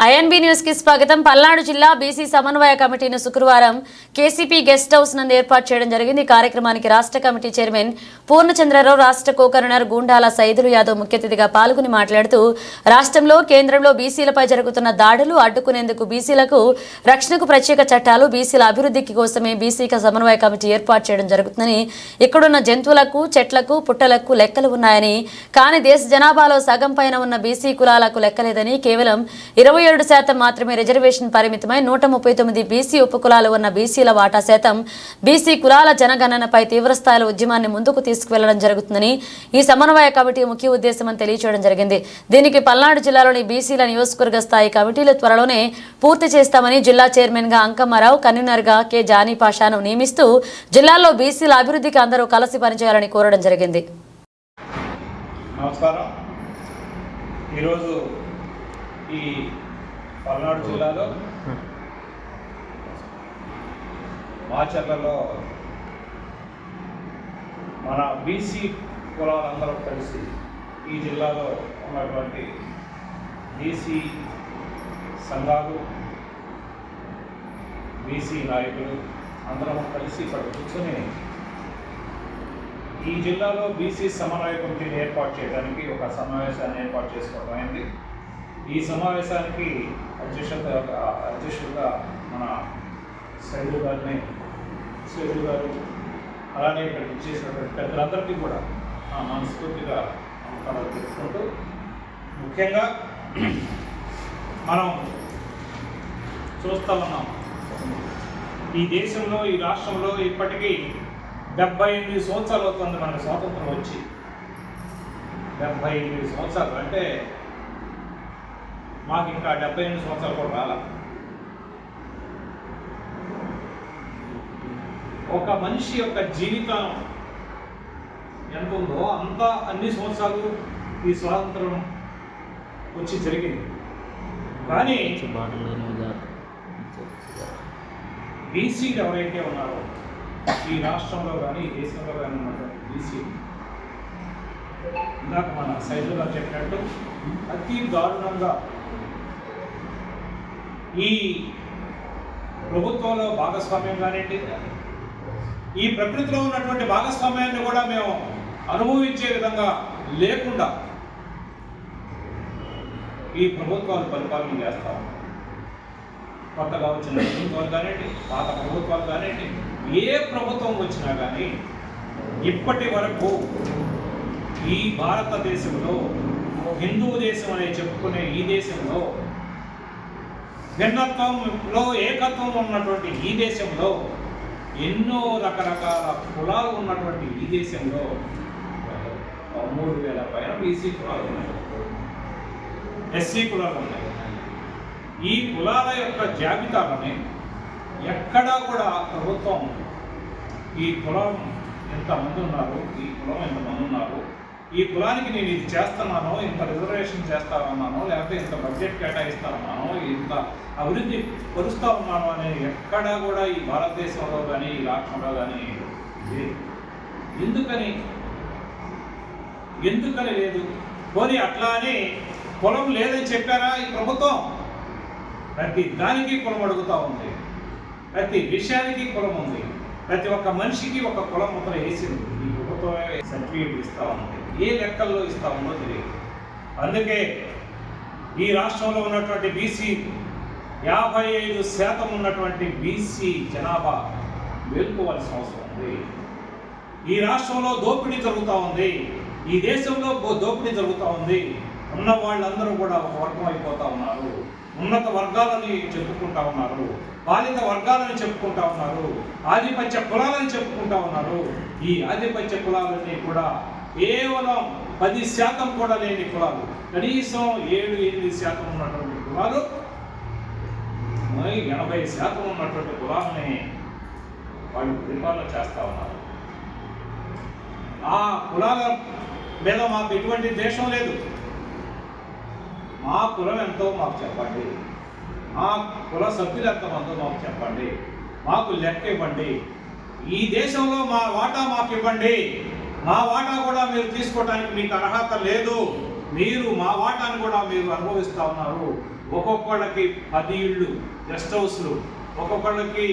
INB news కి స్వాగతం. పల్నాడు జిల్లా బీసీ సమన్వయ కమిటీని శుక్రవారం కేసీపీ గెస్ట్ హౌస్ నందు ఏర్పాటు చేయడం జరిగింది. ఈ కార్యక్రమానికి రాష్ట్ర కమిటీ చైర్మన్ పూర్ణచంద్రరావు, రాష్ట్ర కో-కన్వీనర్ గుండాల సైదులు యాదవ్ ముఖ్య అతిథిగా పాల్గొని మాట్లాడుతూ రాష్ట్రంలో కేంద్రంలో బీసీలపై జరుగుతున్న దాడులు అడ్డుకునేందుకు బీసీలకు రక్షణకు ప్రత్యేక చట్టాలు, బీసీల అభివృద్ధికి కోసమే బీసీ సమన్వయ కమిటీ ఏర్పాటు చేయడం జరుగుతుందని, ఇక్కడున్న జంతువులకు, చెట్లకు, పుట్టలకు లెక్కలు ఉన్నాయని, కానీ దేశ జనాభాలో సగం పైన ఉన్న బీసీ కులాలకు లెక్కలేదని, కేవలం 27% మాత్రమే రిజర్వేషన్ పరిమితమై 139 బీసీ ఉపకులాలు ఉన్న బీసీల వాటా శాతం బీసీ కులాల జనగణనపై తీవ్రస్థాయిలో ఉద్యమాన్ని ముందుకు తీసుకువెళ్లడం జరుగుతుందని ఈ సమన్వయ కమిటీ ముఖ్య ఉద్దేశం అని తెలియజేయడం జరిగింది. దీనికి పల్నాడు జిల్లాలోని బీసీల నియోజకవర్గ స్థాయి కమిటీలు త్వరలోనే పూర్తి చేస్తామని జిల్లా చైర్మన్ గా అంకమ్మారావు, కన్వీనర్ గా కె జానీ పాషాను నియమిస్తూ జిల్లాలో బీసీల అభివృద్ధికి అందరూ కలిసి పనిచేయాలని కోరడం జరిగింది. నమస్కారం. ఈరోజు ఈ పల్నాడు జిల్లాలో మాచర్లలో మన బీసీ కులాలందరూ కలిసి ఈ జిల్లాలో ఉన్నటువంటి బీసీ సంఘాలు, బీసీ నాయకులు అందరం కలిసి ఇక్కడ కూర్చొని ఈ జిల్లాలో బీసీ సమన్వయ కమిటీని ఏర్పాటు చేయడానికి ఒక సమావేశాన్ని ఏర్పాటు చేసుకోవడం అయింది. ఈ సమావేశానికి అధ్యక్షులుగా మన సైదు గారు అలానే ఇక్కడ ఇచ్చేసినటువంటి పెద్దలందరికీ కూడా మనస్ఫూర్తిగా నమస్కారాలు తెలుసుకుంటూ, ముఖ్యంగా మనం చూస్తూ ఉన్నాం ఈ దేశంలో, ఈ రాష్ట్రంలో ఇప్పటికీ 78 సంవత్సరాలు అవుతుంది మనకు స్వాతంత్రం వచ్చి. 78 సంవత్సరాలు అంటే మాకు ఇంకా 78 సంవత్సరాలు కూడా రాల. ఒక మనిషి యొక్క జీవితం ఎంత ఉందో అంత అన్ని సంవత్సరాలు ఈ స్వాతంత్రం వచ్చి జరిగింది. కానీ బీసీలు ఎవరైతే ఉన్నారో ఈ రాష్ట్రంలో కానీ ఈ దేశంలో కానీ ఉన్నటువంటి బీసీ, ఇందాక మన సైజు గారు చెప్పినట్టు అతి దారుణంగా ఈ ప్రభుత్వంలో భాగస్వామ్యం కానివ్వండి, ఈ ప్రకృతిలో ఉన్నటువంటి భాగస్వామ్యాన్ని కూడా మేము అనుభవించే విధంగా లేకుండా ఈ ప్రభుత్వాలు పరిపాలన చేస్తాం. కొత్తగా వచ్చిన ప్రభుత్వాలు కానివ్వండి, పాత ప్రభుత్వాలు కానివ్వండి, ఏ ప్రభుత్వం వచ్చినా కానీ ఇప్పటి వరకు ఈ భారతదేశంలో, హిందూ దేశం అనే చెప్పుకునే ఈ దేశంలో, భిన్నత్వంలో ఏకత్వం ఉన్నటువంటి ఈ దేశంలో, ఎన్నో రకరకాల కులాలు ఉన్నటువంటి ఈ దేశంలో 3000 పైన బీసీ కులాలు ఉన్నాయి, ఎస్సీ కులాలు ఉన్నాయి. ఈ కులాల యొక్క జాబితాలని ఎక్కడా కూడా ప్రభుత్వం ఈ కులం ఎంతమంది ఉన్నారు, ఈ కులం ఎంతమంది ఉన్నారు, ఈ కులానికి నేను ఇది చేస్తున్నానో, ఇంత రిజర్వేషన్ చేస్తానన్నానో, లేకపోతే ఇంత బడ్జెట్ కేటాయిస్తానన్నానో, ఇంత అభివృద్ధి పరుస్తూ ఉన్నాను అనేది ఎక్కడా కూడా ఈ భారతదేశంలో కానీ ఈ రాష్ట్రంలో కానీ లేదు. ఎందుకని లేదు? పోనీ అట్లా అని కులం లేదని చెప్పారా ఈ ప్రభుత్వం? ప్రతి దానికి కులం అడుగుతూ ఉంది, ప్రతి విషయానికి కులం ఉంది, ప్రతి ఒక్క మనిషికి ఒక కులం ముద్ర వేసింది. ఈ ప్రభుత్వమే సర్టిఫికేట్ ఇస్తూ ఉంది, ఏ లెక్కల్లో ఇస్తా ఉందో తెలియదు. అందుకే ఈ రాష్ట్రంలో ఉన్నటువంటి బీసీ 55% ఉన్నటువంటి బీసీ జనాభా మేల్కోవాల్సిన అవసరం ఉంది. ఈ రాష్ట్రంలో దోపిడీ జరుగుతూ ఉంది, ఈ దేశంలో దోపిడీ జరుగుతూ ఉంది. ఉన్న వాళ్ళందరూ కూడా ఒక వర్గం అయిపోతూ ఉన్నారు, ఉన్నత వర్గాలని చెప్పుకుంటా ఉన్నారు, బాలిత వర్గాలని చెప్పుకుంటా ఉన్నారు, ఆధిపత్య కులాలని చెప్పుకుంటా ఉన్నారు. ఈ ఆధిపత్య కులాలన్నీ కూడా కేవలం 10% కూడా లేని కులాలు, కనీసం 7-8% ఉన్నటువంటి కులాలు 80% ఉన్నటువంటి కులాలని వాళ్ళు పరిపాలన చేస్తూ ఉన్నారు. ఆ కులాల మీద మాకు ఎటువంటి దేశం లేదు. మా కులం ఎంతో మాకు చెప్పండి, మా కుల సభ్యులు ఎంతమందో మాకు చెప్పండి, మాకు లెక్క ఇవ్వండి, ఈ దేశంలో మా వాటా మాకు ఇవ్వండి. మా వాటా కూడా మీరు తీసుకోవడానికి మీకు అర్హత లేదు, మీరు మా వాటాను కూడా మీరు అనుభవిస్తూ ఉన్నారు. ఒక్కొక్కళ్ళకి 10 ఇళ్ళు, గెస్ట్ హౌస్లు, ఒక్కొక్కళ్ళకి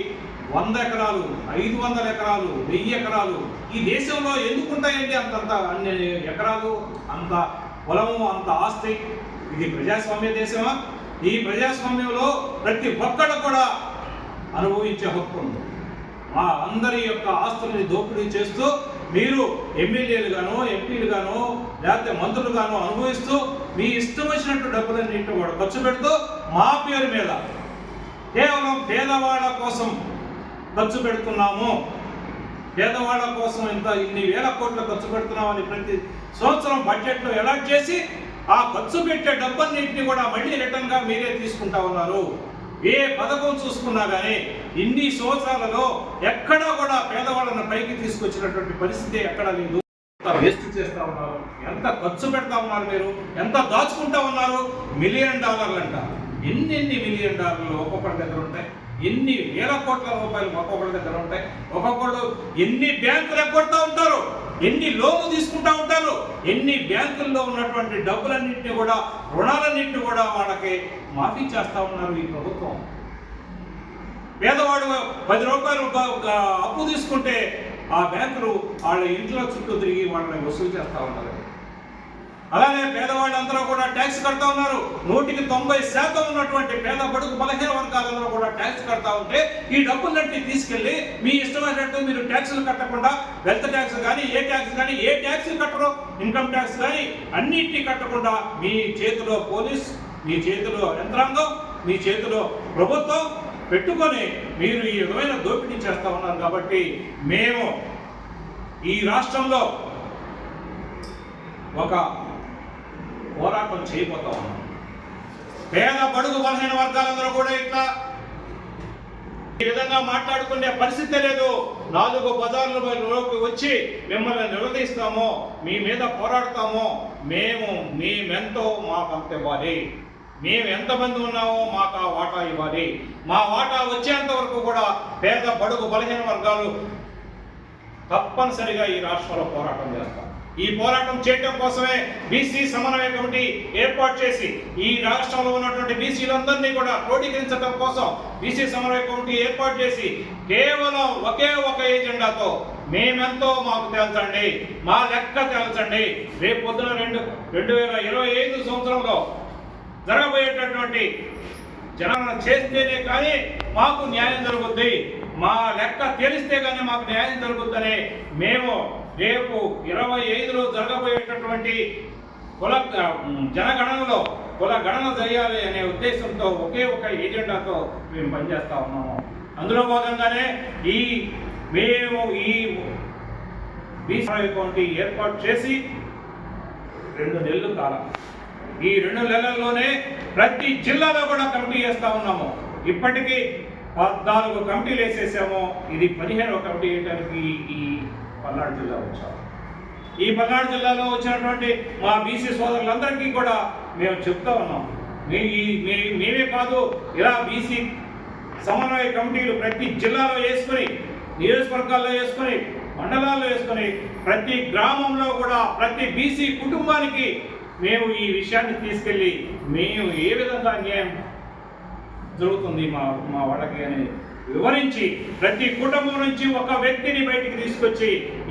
100 ఎకరాలు, 500 ఎకరాలు, 1000 ఎకరాలు. ఈ దేశంలో ఎందుకుంటాయండి అంతంత అన్ని ఎకరాలు, అంత పొలము, అంత ఆస్తి? ఇది ప్రజాస్వామ్య దేశమా? ఈ ప్రజాస్వామ్యంలో ప్రతి ఒక్కడు కూడా అనుభవించే హక్కు ఉంది. మా అందరి యొక్క ఆస్తులని దోపిడీ చేస్తూ మీరు ఎమ్మెల్యేలు గాను, ఎంపీలు గాను, లేకపోతే మంత్రులు గాను అనుభవిస్తూ మీ ఇష్టం వచ్చినట్టు డబ్బులన్నింటి కూడా ఖర్చు పెడుతూ మా పేరు మీద కేవలం పేదవాళ్ళ కోసం ఖర్చు పెడుతున్నాము, పేదవాళ్ళ కోసం ఇన్ని వేల కోట్లు ఖర్చు పెడుతున్నామని ప్రతి సంవత్సరం బడ్జెట్లో అలాట్ చేసి ఆ ఖర్చు పెట్టే డబ్బన్నింటినీ కూడా మళ్ళీ రిటర్న్గా మీరే తీసుకుంటా ఉన్నారు. ఏ పథకం చూసుకున్నా కానీ ఇన్ని సంవత్సరాలలో ఎక్కడా కూడా పేదవాళ్ళను పైకి తీసుకొచ్చినటువంటి పరిస్థితి ఎక్కడా లేదు. ఎంత వేస్ట్ చేస్తూ ఉన్నారు, ఎంత ఖర్చు పెడతా ఉన్నారు, మీరు ఎంత దాచుకుంటా ఉన్నారు. $1 మిలియన్ అంట. ఎన్ని $1 మిలియన్ ఒక్కొక్కరి దగ్గర ఉంటాయి, ఎన్ని వేల కోట్ల రూపాయలు ఒక్కొక్కరి దగ్గర ఉంటాయి. ఒక్కొక్కరు ఎన్ని బ్యాంకులు ఎగ్గొడతా ఉంటారు, ఎన్ని లోన్లు తీసుకుంటా ఉంటారు, ఎన్ని బ్యాంకుల్లో ఉన్నటువంటి డబ్బులన్నింటినీ కూడా, రుణాలన్నింటినీ కూడా వాళ్ళకి మాఫీ చేస్తా ఉన్నారు ఈ ప్రభుత్వం. పేదవాడు 10 రూపాయలు అప్పు తీసుకుంటే ఆ బ్యాంకులు వాళ్ళ ఇంట్లో చుట్టూ తిరిగి వాళ్ళని వసూలు చేస్తూ ఉన్నారు. అలానే పేదవాళ్ళందరూ కూడా ట్యాక్స్ కడతా ఉన్నారు. 100% ఉన్నటువంటి పేద బడుగు బలహీన వర్గాలందరూ కూడా ట్యాక్స్ కడతా ఉంటే ఈ డబ్బులన్నీ తీసుకెళ్లి మీ ఇష్టమైనట్టు మీరు ట్యాక్సులు కట్టకుండా, వెల్త్ ట్యాక్స్ కానీ, ఏ ట్యాక్స్ కట్టరు, ఇన్కమ్ ట్యాక్స్ కానీ అన్నింటినీ కట్టకుండా మీ చేతిలో పోలీస్, మీ చేతిలో యంత్రాంగం, మీ చేతిలో ప్రభుత్వం పెట్టుకొని మీరు ఈ విధమైన దోపిడీ చేస్తూ ఉన్నారు. కాబట్టి మేము ఈ రాష్ట్రంలో ఒక పోరాటం చేయబోతా ఉన్నాం. పేద బడుగు బలహీన వర్గాలందరూ కూడా ఇట్లా ఈ విధంగా మాట్లాడుకునే పరిస్థితి లేదు. 4 బజార్లలోకి వచ్చి మిమ్మల్ని నిలదీస్తామో, మీ మీద పోరాడతామో, మేమెంతో మాకంత ఇవ్వాలి, మేము ఎంతమంది ఉన్నామో మాకు ఆ వాటా ఇవ్వాలి. మా వాటా వచ్చేంత వరకు కూడా పేద బడుగు బలహీన వర్గాలు తప్పనిసరిగా ఈ రాష్ట్రంలో పోరాటం చేస్తాం. ఈ పోరాటం చేయడం కోసమే బీసీ సమన్వయ కమిటీ ఏర్పాటు చేసి ఈ రాష్ట్రంలో ఉన్నటువంటి బీసీలందరినీ కూడా క్రోడీకరించడం కోసం బీసీ సమన్వయ కమిటీ ఏర్పాటు చేసి కేవలం ఒకే ఒక ఎజెండాతో మేమెంతో మాకు తేల్చండి, మా లెక్క తేల్చండి. రేపు పొద్దున 2025 సంవత్సరంలో జరగబోయేటటువంటి జనగణన చేస్తేనే కానీ మాకు న్యాయం జరుగుద్ది, మా లెక్క తెలిస్తే కానీ మాకు న్యాయం జరుగుద్దని మేము రేపు 25లో జరగబోయేటటువంటి జనగణనలో కుల గణన చేయాలి అనే ఉద్దేశంతో ఒకే ఒక ఎజెండాతో మేము పనిచేస్తా ఉన్నాము. అందులో భాగంగానే మేము ఈ బీసీ కమిటీ ఏర్పాటు చేసి 2 నెలలు కాలం. ఈ 2 నెలల్లోనే ప్రతి జిల్లాలో కూడా కమిటీ చేస్తా ఉన్నాము. ఇప్పటికీ 14 కమిటీలు వేసేసాము. ఇది 15వ కమిటీ వేయడానికి ఈ పల్నాడు జిల్లా వచ్చాము. ఈ పల్నాడు జిల్లాలో వచ్చినటువంటి మా బీసీ సోదరులందరికీ కూడా మేము చెప్తా ఉన్నాం, మేమే కాదు, ఇలా బీసీ సమన్వయ కమిటీలు ప్రతి జిల్లాలో వేసుకొని, నియోజకవర్గాల్లో వేసుకొని, మండలాల్లో వేసుకొని, ప్రతి గ్రామంలో కూడా ప్రతి బీసీ కుటుంబానికి మేము ఈ విషయాన్ని తీసుకెళ్ళి మేము ఏ విధంగా న్యాయం జరుగుతుంది మా వాళ్ళకి అని వివరించి ప్రతి కుటుంబం నుంచి ఒక వ్యక్తిని బయటికి తీసుకొచ్చి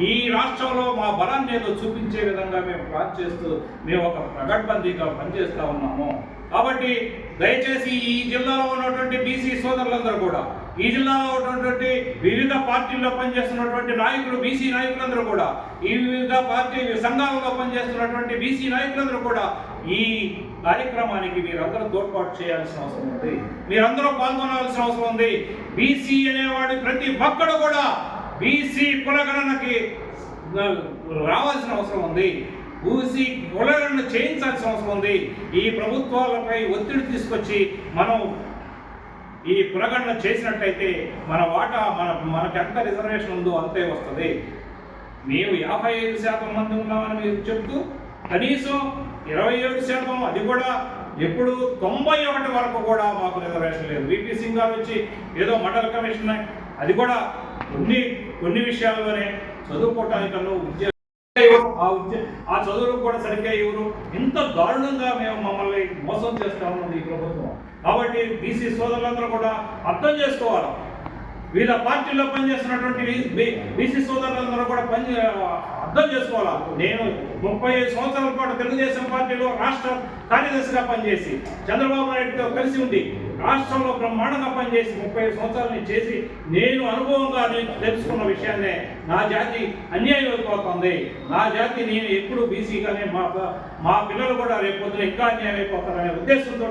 ఈ రాష్ట్రంలో మా బలాన్ని ఏదో చూపించే విధంగా మేము ప్లాన్ చేస్తూ మేము ఒక ప్రగడ్బందీగా పనిచేస్తూ ఉన్నాము. కాబట్టి దయచేసి ఈ జిల్లాలో ఉన్నటువంటి బీసీ సోదరులందరూ కూడా, ఈ జిల్లాలో ఉన్నటువంటి వివిధ పార్టీల్లో పనిచేస్తున్నటువంటి నాయకులు, బీసీ నాయకులందరూ కూడా, ఈ వివిధ పార్టీ సంఘాలలో పనిచేస్తున్నటువంటి బీసీ నాయకులందరూ కూడా ఈ కార్యక్రమానికి మీరందరూ తోడ్పాటు చేయాల్సిన అవసరం ఉంది, మీరందరూ పాల్గొనాల్సిన అవసరం ఉంది. బీసీ అనేవాడు ప్రతి ఒక్కడు కూడా బీసీ కులగణనకి రావాల్సిన అవసరం ఉంది, బీసీ కులగణన చేయించాల్సిన అవసరం ఉంది. ఈ ప్రభుత్వాలపై ఒత్తిడి తీసుకొచ్చి మనం ఈ కులగణన చేసినట్టయితే మన వాటా మనకు ఎంత రిజర్వేషన్ ఉందో అంతే వస్తుంది. మేము 55% మంది ఉన్నామని మీరు చెప్తూ కనీసం 27%, అది కూడా ఎప్పుడు 91 వరకు కూడా మాకు రిజర్వేషన్ లేదు. విపి సింగ్ గారు వచ్చి ఏదో మండల కమిషన్, అది కూడా కొన్ని విషయాల్లోనే చదువుకోవటానికన్నా ఉద్యోగం ఆ చదువులకు కూడా సరిగ్గా ఇవ్వరు. ఇంత దారుణంగా మమ్మల్ని మోసం చేస్తా ఉన్నది ఈ ప్రభుత్వం. కాబట్టి బీసీ సోదరులందరూ కూడా అర్థం చేసుకోవాలి. వివిధ పార్టీల్లో పనిచేస్తున్నటువంటి బీసీ సోదరులందరూ కూడా అర్థం చేసుకోవాలా. నేను 35 సంవత్సరాల పాటు తెలుగుదేశం పార్టీలో రాష్ట్ర కార్యదర్శిగా పనిచేసి చంద్రబాబు నాయుడుతో కలిసి ఉండి రాష్ట్రంలో బ్రహ్మాండంగా పనిచేసి 35 సంవత్సరాలు చేసి నేను అనుభవంగా తెలుసుకున్న విషయాన్నే నా జాతి అన్యాయం అయిపోతుంది. నా జాతి నేను ఎప్పుడు బీసీగానే మా పిల్లలు కూడా రేపొద్దున ఇంకా అన్యాయం అయిపోతారనే ఉద్దేశంతో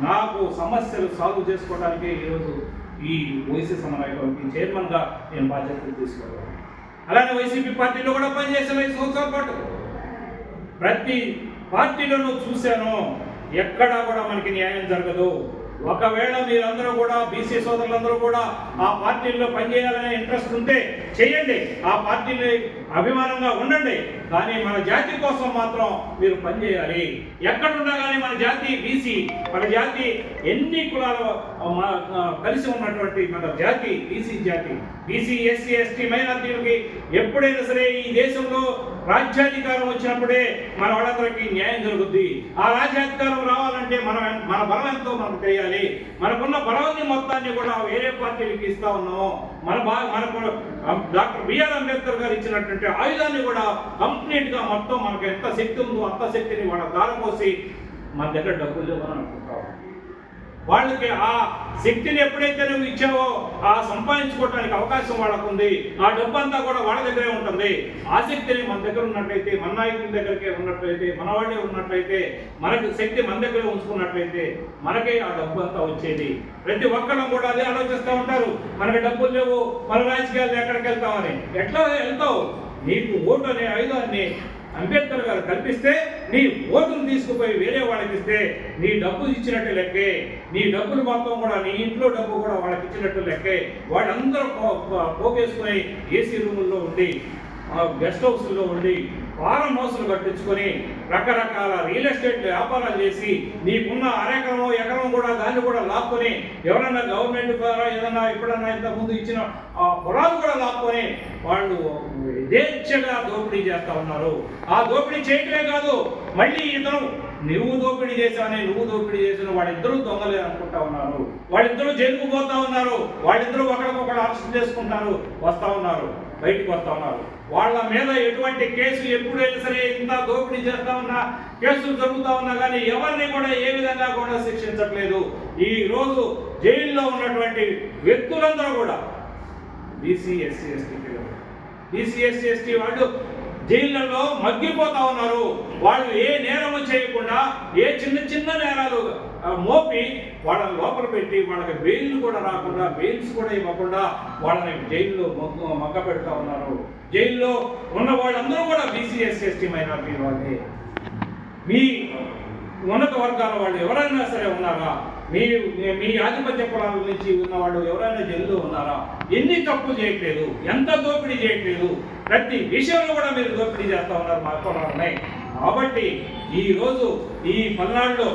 నాకు సమస్యలు సాల్వ్ చేసుకోవడానికి ఈరోజు ఈ ఓసీ సమన్వయ కమిటీ చైర్మన్గా నేను బాధ్యతలు తీసుకోవాలి. అలానే వైసీపీ పార్టీలో కూడా పనిచేసిన 5 సంవత్సరాల పాటు ప్రతి పార్టీలోనూ చూశాను, ఎక్కడా కూడా మనకి న్యాయం జరగదు. ఒకవేళ మీరందరూ కూడా బీసీ సోదరులందరూ కూడా ఆ పార్టీల్లో పనిచేయాలనే ఇంట్రెస్ట్ ఉంటే చేయండి, ఆ పార్టీని అభిమానంగా ఉండండి. కానీ మన జాతి కోసం మాత్రం మీరు పనిచేయాలి. ఎక్కడున్నా కానీ మన జాతి బీసీ, మన జాతి ఎన్ని కులాలు కలిసి ఉన్నటువంటి మన జాతి బీసీ జాతి. బీసీ, ఎస్సీ, ఎస్టీ, మైనార్టీలకి ఎప్పుడైనా సరే ఈ దేశంలో రాజ్యాధికారం వచ్చినప్పుడే మన వాళ్ళందరికీ న్యాయం జరుగుద్ది. ఆ రాజ్యాధికారం రావాలంటే మన బలం ఎంతో మనకు తెలియాలి. మనకున్న బలాన్ని మొత్తాన్ని కూడా వేరే పార్టీలకు ఇస్తా ఉన్నాము. మనకు డాక్టర్ బిఆర్ అంబేద్కర్ గారు ఇచ్చినటువంటి ఆయుధాన్ని కూడా కంప్లీట్ గా మొత్తం మనకు ఎంత శక్తి ఉందో అంత శక్తిని వాళ్ళ దారపోసి మన దగ్గర డబ్బులు లేవని అనుకుంటాం. వాళ్ళకి ఆ శక్తిని ఎప్పుడైతే నువ్వు ఇచ్చావో ఆ సంపాదించుకోవడానికి అవకాశం వాళ్ళకు ఉంది. ఆ డబ్బు అంతా కూడా వాళ్ళ దగ్గరే ఉంటుంది. ఆ శక్తిని మన దగ్గర ఉన్నట్లయితే, మన నాయకుల దగ్గరే ఉన్నట్లయితే, మన వాళ్ళే ఉన్నట్లయితే, మనకి శక్తి మన దగ్గరే ఉంచుకున్నట్లయితే మనకే ఆ డబ్బు అంతా వచ్చేది. ప్రతి ఒక్కరం కూడా అదే ఆలోచిస్తూ ఉంటారు, మనకి డబ్బులు లేవు, మన రాజకీయాలు ఎక్కడికి వెళ్తామని. ఎట్లా వెళ్తావు? నీకు ఓటు అనే ఆయుధాన్ని అంబేద్కర్ గారు కల్పిస్తే నీ ఓటును తీసుకుపోయి వేరే వాళ్ళకి ఇస్తే నీ డబ్బు ఇచ్చినట్టు లెక్కే. నీ డబ్బులు మొత్తం కూడా నీ ఇంట్లో డబ్బు కూడా వాళ్ళకి ఇచ్చినట్టు లెక్కే. వాళ్ళందరూ పోగేసుకుని ఏసీ రూముల్లో ఉండి, గెస్ట్ హౌస్లో ఉండి, ఫారం హౌస్లు కట్టించుకొని రకరకాల రియల్ ఎస్టేట్ వ్యాపారాలు చేసి నీకున్న అరెకరం ఎకరం కూడా దాన్ని కూడా లాక్కొని ఎవరన్నా గవర్నమెంట్ ద్వారా ఏదన్నా ఎప్పుడన్నా ఇంతకుముందు ఇచ్చిన పొలాలు కూడా లాక్కొని వాళ్ళు యథేచ్ఛగా దోపిడీ చేస్తా ఉన్నారు. ఆ దోపిడీ చేయటమే కాదు, మళ్ళీ ఇతను నువ్వు దోపిడీ చేసావని నువ్వు దోపిడీ చేసిన వాళ్ళిద్దరూ దొంగలే అనుకుంటా ఉన్నారు. వాళ్ళిద్దరూ జైలుకు పోతా ఉన్నారు. వాళ్ళిద్దరూ ఒకరికొకరు అరెస్ట్ చేసుకుంటారు, వస్తా ఉన్నారు, బయటికి వస్తా ఉన్నారు. వాళ్ళ మీద ఎటువంటి కేసు ఎప్పుడైనా సరే ఇంత దోపిడీ చేస్తా ఉన్నా, కేసులు జరుగుతూ ఉన్నా కానీ ఎవరిని కూడా ఏ విధంగా కూడా శిక్షించట్లేదు. ఈ రోజు జైల్లో ఉన్నటువంటి వ్యక్తులందరూ కూడా బీసీ, ఎస్సీ, ఎస్టీ పిల్లలు, బీసీ, ఎస్సీ, ఎస్టీ వాళ్ళు జైళ్ళలో మగ్గిపోతా ఉన్నారు. వాళ్ళు ఏ నేరము చేయకుండా ఏ చిన్న నేరాలు మోపి వాళ్ళని లోపల పెట్టి వాళ్ళకి బెయిల్ కూడా రాకుండా, బెయిల్స్ కూడా ఇవ్వకుండా వాళ్ళని జైల్లో మగ్గ పెడతా ఉన్నారు. జైల్లో ఉన్న వాళ్ళందరూ కూడా బీసీ, ఎస్సీ, ఎస్టీ, మైనారిటీ వాళ్ళే. మీ ఉన్నత వర్గాల వాళ్ళు ఎవరైనా సరే ఉన్నారా? మీ ఆధిపత్య కులాల నుంచి ఉన్నవాళ్ళు ఎవరైనా జైల్లో ఉన్నారా? ఎన్ని తప్పులు చేయట్లేదు, ఎంత దోపిడీ చేయట్లేదు, ప్రతి విషయంలో కూడా మీరు దోపిడీ చేస్తూ ఉన్నారు మా కులాలని. కాబట్టి ఈరోజు ఈ పల్నాడు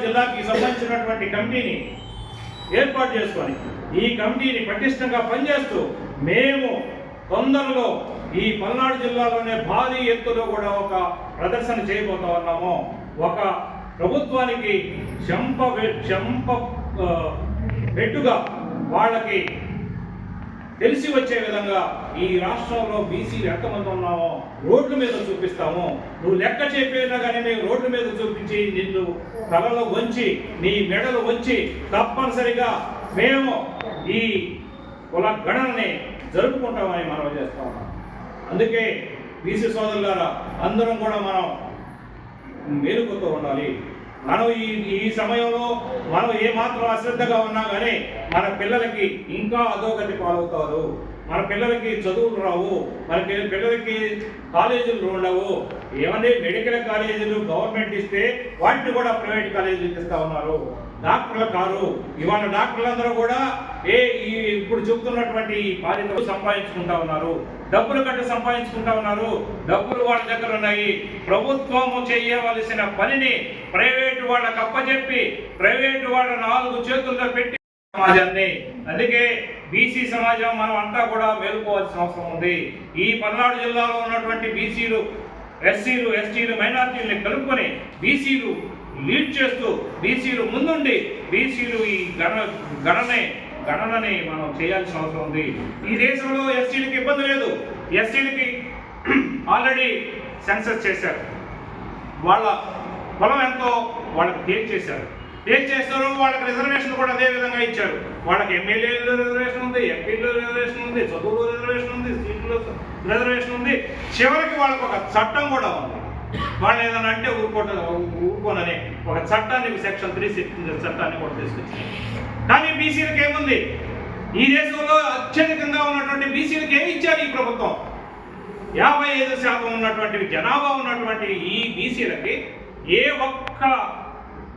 జిల్లాకి సంబంధించినటువంటి కమిటీని ఏర్పాటు చేసుకొని ఈ కమిటీని పటిష్టంగా పనిచేస్తూ మేము తొందరలో ఈ పల్నాడు జిల్లాలోనే భారీ ఎత్తులో కూడా ఒక ప్రదర్శన చేయబోతా ఉన్నాము. ఒక ప్రభుత్వానికి చెంప పెట్టుగా వాళ్ళకి తెలిసి వచ్చే విధంగా ఈ రాష్ట్రంలో బీసీలు ఎంతమంది ఉన్నామో రోడ్ల మీద చూపిస్తాము. నువ్వు లెక్క చెప్పినా కానీ మేము రోడ్ల మీద చూపించి నిన్ను తలలో వంచి నీ మెడలు వంచి తప్పనిసరిగా మేము ఈ కుల గణనని జరుపుకుంటామని మనం చేస్తా ఉన్నాం. అందుకే బీసీ సోదరులారా అందరం కూడా మనం మేలుకుతూ ఉండాలి. మనం ఈ సమయంలో మనం ఏమాత్రం అశ్రద్ధగా ఉన్నా కానీ మన పిల్లలకి ఇంకా అధోగతి పాలవుతారు. మన పిల్లలకి చదువులు రావు, మన పిల్లలకి కాలేజీలు ఉండవు. ఏమన్నా మెడికల్ కాలేజీలు గవర్నమెంట్ ఇస్తే వాటిని కూడా ప్రైవేట్ కాలేజీలు ఇస్తా ఉన్నారు. డాక్టర్లు కారు. ఇవాళ డాక్టర్లందరూ కూడా ఇప్పుడు చెబుతున్నటువంటి బాధ్యతలు సంపాదించుకుంటా ఉన్నారు, డబ్బులు కట్టి సంపాదించుకుంటా ఉన్నారు. డబ్బులు వాళ్ళ దగ్గర ఉన్నాయి. ప్రభుత్వము చేయవలసిన పనిని ప్రైవేటు వాళ్ళకి అప్పచెప్పి ప్రైవేటు వాళ్ళ 4 చేతుల్లో పెట్టి సమాజాన్ని. అందుకే బీసీ సమాజం మనం అంతా కూడా మేలుకోవాల్సిన అవసరం ఉంది. ఈ పల్నాడు జిల్లాలో ఉన్నటువంటి బీసీలు, ఎస్సీలు, ఎస్టీలు, మైనార్టీలని కలుపుకొని బీసీలు లీడ్ చేస్తూ, బీసీలు ముందుండి బీసీలు ఈ గణనని మనం చేయాల్సిన అవసరం ఉంది. ఈ దేశంలో ఎస్సీలకి ఇబ్బంది లేదు. ఎస్సీలకి ఆల్రెడీ సెన్సస్ చేశారు. వాళ్ళ పొలం ఎంతో వాళ్ళకి తేల్చేశారు. వాళ్ళకి రిజర్వేషన్ కూడా అదే విధంగా ఇచ్చారు. వాళ్ళకి ఎమ్మెల్యే రిజర్వేషన్ ఉంది, ఎంపీలో రిజర్వేషన్ ఉంది, చదువులో రిజర్వేషన్ ఉంది, సీట్లో రిజర్వేషన్ ఉంది. చివరికి వాళ్ళకి ఒక చట్టం కూడా ఉంది. వాళ్ళు ఏదైనా అంటే ఊరుకోనని ఒక చట్టాన్ని, సెక్షన్ 3 చట్టాన్ని కూడా తీసుకొచ్చారు. కానీ బీసీలకు ఏముంది? ఈ దేశంలో అత్యధికంగా ఉన్నటువంటి బీసీలకు ఏమి ఇచ్చారు ఈ ప్రభుత్వం? 55% ఉన్నటువంటి జనాభా ఉన్నటువంటి ఈ బీసీలకి ఏ ఒక్క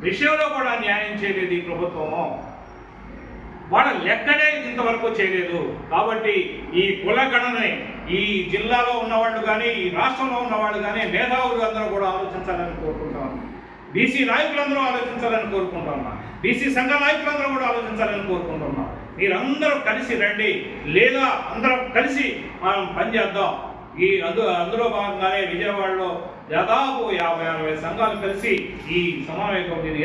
విషయంలో కూడా న్యాయం చేయలేదు ఈ ప్రభుత్వము. వాళ్ళ లెక్కనే ఇంతవరకు చేయలేదు. కాబట్టి ఈ కులగణని ఈ జిల్లాలో ఉన్నవాళ్ళు కానీ, ఈ రాష్ట్రంలో ఉన్నవాళ్ళు కానీ, మేధావులు అందరూ కూడా ఆలోచించాలని కోరుకుంటాను. బీసీ నాయకులందరూ ఆలోచించాలని కోరుకుంటున్నా. బీసీ సంఘ నాయకులందరూ కూడా ఆలోచించాలని కోరుకుంటున్నా. మీరందరూ కలిసి రండి, లేదా అందరం కలిసి మనం పనిచేద్దాం. అందులో భాగంగానే విజయవాడలో దాదాపు 50-60 సంఘాలు కలిసి ఈ సమన్వయ కమిటీని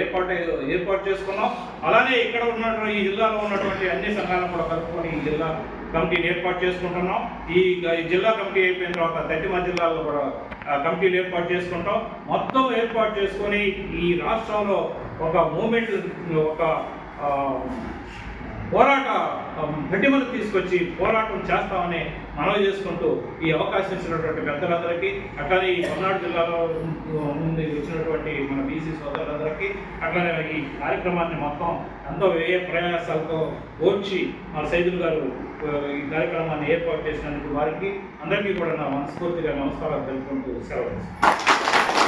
ఏర్పాటు చేసుకున్నాం. అలానే ఇక్కడ ఉన్నటువంటి ఈ జిల్లాలో ఉన్నటువంటి అన్ని సంఘాలను కూడా కలుపుకొని ఈ జిల్లా కమిటీని ఏర్పాటు చేసుకుంటున్నాం. ఈ జిల్లా కమిటీ అయిపోయిన తర్వాత 30 జిల్లాల్లో కూడా కమిటీలు ఏర్పాటు చేసుకుంటాం. మొత్తం ఏర్పాటు చేసుకొని ఈ రాష్ట్రంలో ఒక మూమెంట్, ఒక పోరాట గడ్డిమలు తీసుకొచ్చి పోరాటం చేస్తామని మనవి చేసుకుంటూ ఈ అవకాశం ఇచ్చినటువంటి పెద్దలందరికీ, అట్లానే ఈ పల్నాడు జిల్లాలో నుండి వచ్చినటువంటి మన బీసీ సోదరులందరికీ, అట్లానే ఈ కార్యక్రమాన్ని మొత్తం ఎంతో వ్యయ ప్రయాసాలతో ఓర్చి మన సైదులు గారు ఈ కార్యక్రమాన్ని ఏర్పాటు చేసినందుకు వారికి అందరికీ కూడా నా మనస్ఫూర్తిగా నమస్కారాలు తెలుపుకుంటూ సెలవు.